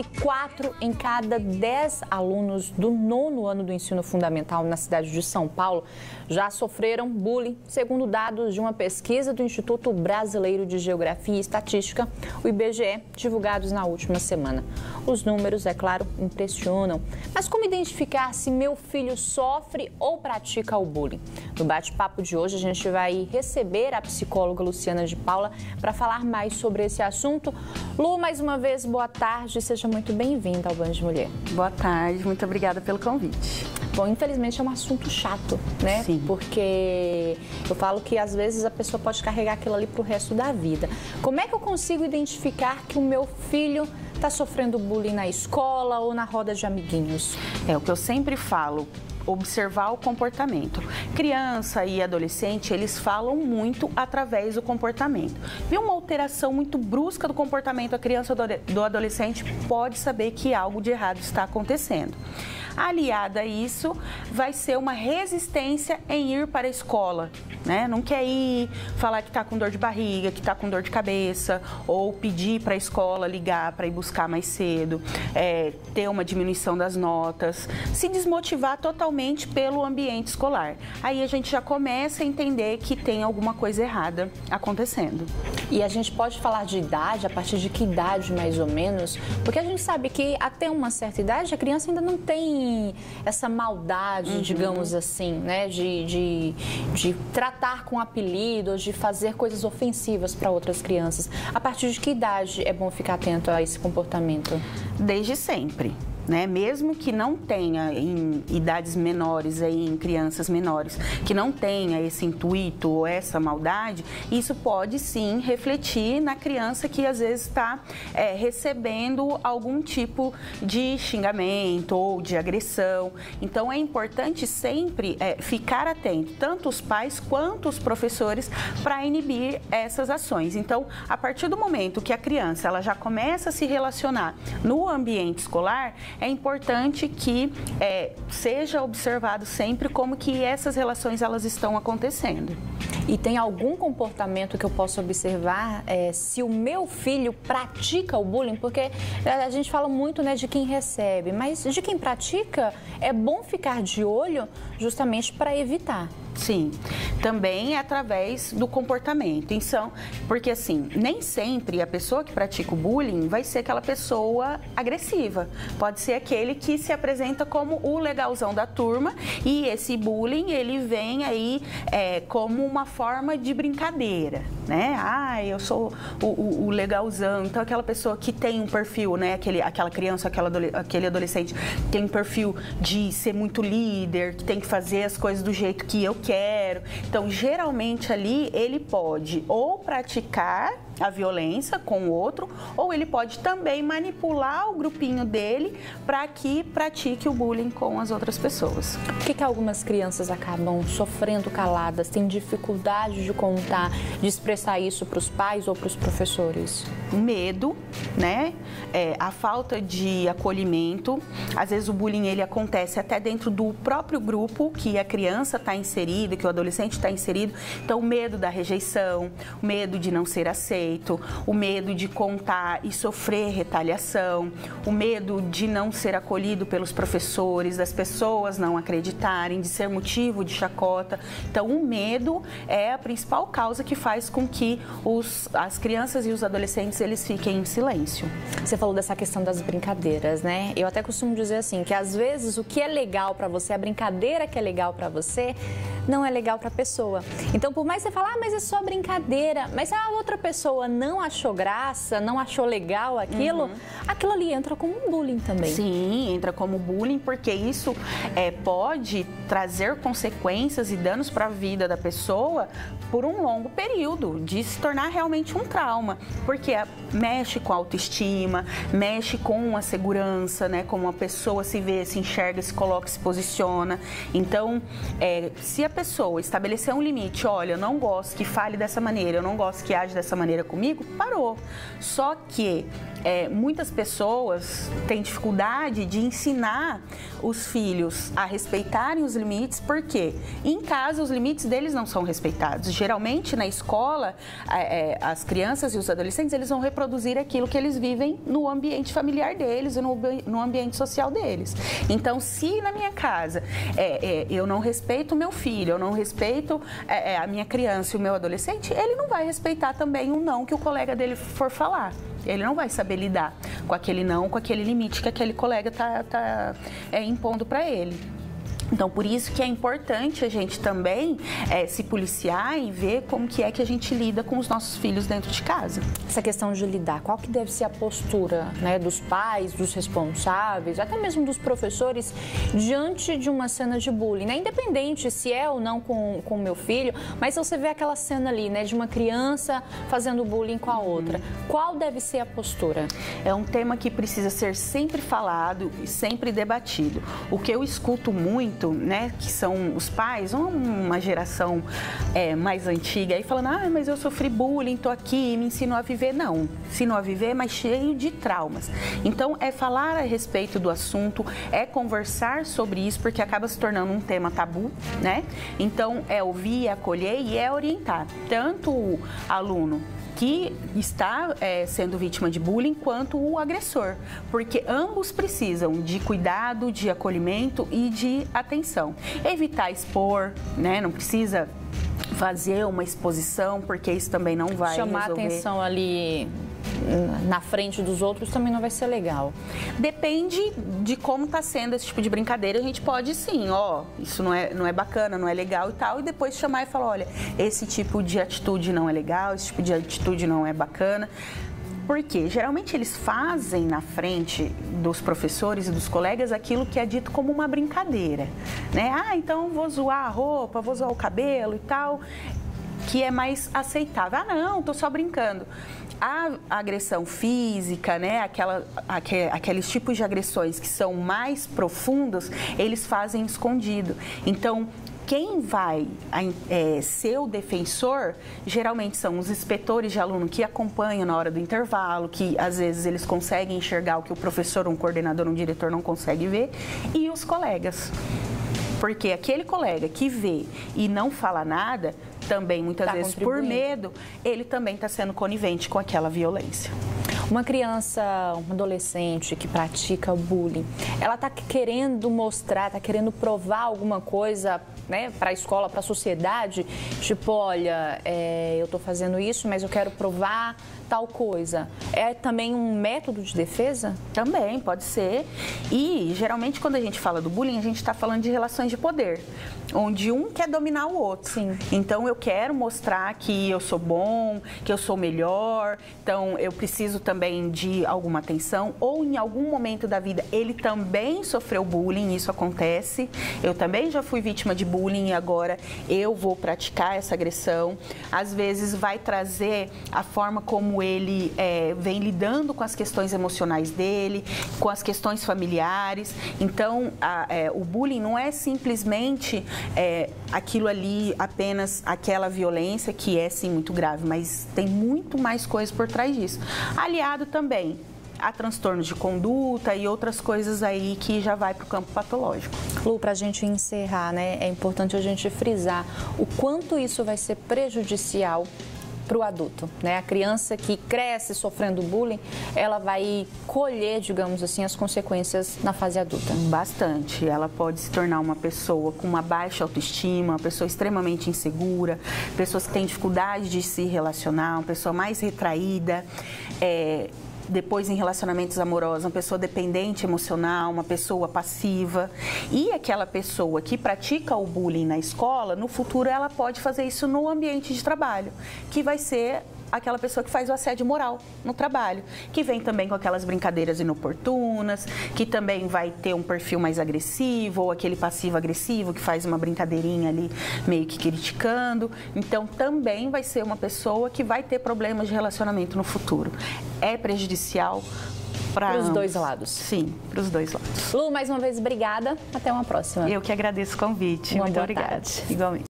4 em cada 10 alunos do 9º ano do ensino fundamental na cidade de São Paulo já sofreram bullying, segundo dados de uma pesquisa do Instituto Brasileiro de Geografia e Estatística, o IBGE, divulgados na última semana. Os números, é claro, impressionam. Mas como identificar se meu filho sofre ou pratica o bullying? No bate-papo de hoje, a gente vai receber a psicóloga Luciana de Paula para falar mais sobre esse assunto. Lu, mais uma vez, boa tarde, seja muito bem-vinda ao Band de Mulher. Boa tarde, muito obrigada pelo convite. Bom, infelizmente é um assunto chato, né? Sim. Porque eu falo que às vezes a pessoa pode carregar aquilo ali para o resto da vida. Como é que eu consigo identificar que o meu filho está sofrendo bullying na escola ou na roda de amiguinhos? É o que eu sempre falo. Observar o comportamento. Criança e adolescente, eles falam muito através do comportamento. Vê uma alteração muito brusca do comportamento da criança ou do adolescente, pode saber que algo de errado está acontecendo. Aliada a isso, vai ser uma resistência em ir para a escola, né? Não quer ir, falar que está com dor de barriga, que está com dor de cabeça, ou pedir para a escola ligar para ir buscar mais cedo, ter uma diminuição das notas, se desmotivar totalmente pelo ambiente escolar. Aí a gente já começa a entender que tem alguma coisa errada acontecendo. E a gente pode falar de idade, a partir de que idade mais ou menos? Porque a gente sabe que até uma certa idade a criança ainda não tem essa maldade, digamos assim, né? De tratar com apelidos, de fazer coisas ofensivas para outras crianças. A partir de que idade é bom ficar atento a esse comportamento? Desde sempre. Né? Mesmo que não tenha em idades menores, aí, em crianças menores, que não tenha esse intuito ou essa maldade, isso pode sim refletir na criança que às vezes está recebendo algum tipo de xingamento ou de agressão. Então é importante sempre ficar atento, tanto os pais quanto os professores, para inibir essas ações. Então, a partir do momento que a criança ela já começa a se relacionar no ambiente escolar, é importante que seja observado sempre como que essas relações elas estão acontecendo. E tem algum comportamento que eu possa observar se o meu filho pratica o bullying? Porque a gente fala muito, né, de quem recebe, mas de quem pratica é bom ficar de olho justamente para evitar. Sim, também é através do comportamento. Então, porque assim, nem sempre a pessoa que pratica o bullying vai ser aquela pessoa agressiva. Pode ser aquele que se apresenta como o legalzão da turma e esse bullying, ele vem aí como uma forma de brincadeira, né? Ah, eu sou o legalzão. Então, aquela pessoa que tem um perfil, né? Aquela criança, aquele adolescente tem um perfil de ser muito líder, que tem que fazer as coisas do jeito que eu quero. Então, geralmente ali ele pode ou praticar a violência com o outro, ou ele pode também manipular o grupinho dele para que pratique o bullying com as outras pessoas. Por que algumas crianças acabam sofrendo caladas, têm dificuldade de contar, de expressar isso para os pais ou para os professores? O medo, né? A falta de acolhimento. Às vezes o bullying ele acontece até dentro do próprio grupo que a criança está inserida, que o adolescente está inserido. Então, o medo da rejeição, o medo de não ser aceito, o medo de contar e sofrer retaliação, o medo de não ser acolhido pelos professores, das pessoas não acreditarem, de ser motivo de chacota. Então, o medo é a principal causa que faz com que as crianças e os adolescentes eles fiquem em silêncio. Você falou dessa questão das brincadeiras, né? Eu até costumo dizer assim, que às vezes o que é legal para você, a brincadeira que é legal para você, não é legal para a pessoa. Então, por mais que você fale, mas é só brincadeira, mas se a outra pessoa não achou graça, não achou legal aquilo, aquilo ali entra como um bullying também. Sim, entra como bullying, porque isso pode trazer consequências e danos para a vida da pessoa por um longo período, de se tornar realmente um trauma, porque mexe com a autoestima, mexe com a segurança, né? Como a pessoa se vê, se enxerga, se coloca, se posiciona. Então, se a pessoa estabelecer um limite, olha, eu não gosto que fale dessa maneira, eu não gosto que age dessa maneira comigo, parou. Só que muitas pessoas têm dificuldade de ensinar os filhos a respeitarem os limites, porque em casa os limites deles não são respeitados. Geralmente na escola, as crianças e os adolescentes, eles vão reproduzir aquilo que eles vivem no ambiente familiar deles e no ambiente social deles. Então, se na minha casa eu não respeito o meu filho, eu não respeito a minha criança e o meu adolescente, ele não vai respeitar também o não que o colega dele for falar. Ele não vai saber lidar com aquele não, com aquele limite que aquele colega está impondo para ele. Então, por isso que é importante a gente também se policiar e ver como que é que a gente lida com os nossos filhos dentro de casa. Essa questão de lidar, qual que deve ser a postura, né, dos pais, dos responsáveis, até mesmo dos professores, diante de uma cena de bullying, né? Independente se é ou não com o meu filho, mas você vê aquela cena ali, né, de uma criança fazendo bullying com a outra. Qual deve ser a postura? É um tema que precisa ser sempre falado e sempre debatido. O que eu escuto muito, né, que são os pais, uma geração mais antiga, aí falando, mas eu sofri bullying, tô aqui, me ensinou a viver. Não, ensinou a viver, mas cheio de traumas. Então, é falar a respeito do assunto, é conversar sobre isso, porque acaba se tornando um tema tabu, né? Então, é ouvir, é acolher e é orientar. Tanto o aluno que está sendo vítima de bullying, quanto o agressor, porque ambos precisam de cuidado, de acolhimento e de atenção. Evitar expor, né? Não precisa fazer uma exposição, porque isso também não vai chamar resolver. atenção ali na frente dos outros também não vai ser legal. Depende de como está sendo esse tipo de brincadeira. A gente pode sim, isso não é bacana, não é legal e tal, e depois chamar e falar, olha, esse tipo de atitude não é legal, esse tipo de atitude não é bacana. Porque geralmente eles fazem na frente dos professores e dos colegas aquilo que é dito como uma brincadeira, né? Então vou zoar a roupa, vou zoar o cabelo e tal, que é mais aceitável. Não, tô só brincando. A agressão física, né, aqueles tipos de agressões que são mais profundos, eles fazem escondido. Então, quem vai ser o defensor, geralmente são os inspetores de aluno que acompanham na hora do intervalo, que às vezes eles conseguem enxergar o que o professor, um coordenador, um diretor não consegue ver, e os colegas. Porque aquele colega que vê e não fala nada, também muitas vezes por medo, ele também está sendo conivente com aquela violência. Uma criança, uma adolescente que pratica bullying, ela está querendo mostrar, está querendo provar alguma coisa, né, para a escola, para a sociedade, tipo, olha, eu estou fazendo isso, mas eu quero provar tal coisa. É também um método de defesa? Também, pode ser. E, geralmente, quando a gente fala do bullying, a gente está falando de relações de poder, onde um quer dominar o outro. Sim. Então, eu quero mostrar que eu sou bom, que eu sou melhor, então eu preciso também de alguma atenção, ou em algum momento da vida ele também sofreu bullying, isso acontece. Eu também já fui vítima de bullying e agora eu vou praticar essa agressão. Às vezes vai trazer a forma como ele vem lidando com as questões emocionais dele, com as questões familiares. Então, o bullying não é simplesmente aquilo ali, apenas aquela violência, que é sim muito grave, mas tem muito mais coisas por trás disso. Aliado também a transtornos de conduta e outras coisas aí que já vai para o campo patológico. Lu, para a gente encerrar, né, é importante a gente frisar o quanto isso vai ser prejudicial para o adulto, né? A criança que cresce sofrendo bullying, ela vai colher, digamos assim, as consequências na fase adulta. Bastante. Ela pode se tornar uma pessoa com uma baixa autoestima, uma pessoa extremamente insegura, pessoas que têm dificuldade de se relacionar, uma pessoa mais retraída, depois em relacionamentos amorosos, uma pessoa dependente emocional, uma pessoa passiva. E aquela pessoa que pratica o bullying na escola, no futuro ela pode fazer isso no ambiente de trabalho, que vai ser aquela pessoa que faz o assédio moral no trabalho, que vem também com aquelas brincadeiras inoportunas, que também vai ter um perfil mais agressivo, ou aquele passivo-agressivo que faz uma brincadeirinha ali meio que criticando. Então, também vai ser uma pessoa que vai ter problemas de relacionamento no futuro. É prejudicial para os dois lados. Sim, para os dois lados. Lu, mais uma vez, obrigada. Até uma próxima. Eu que agradeço o convite. Muito obrigada. Igualmente.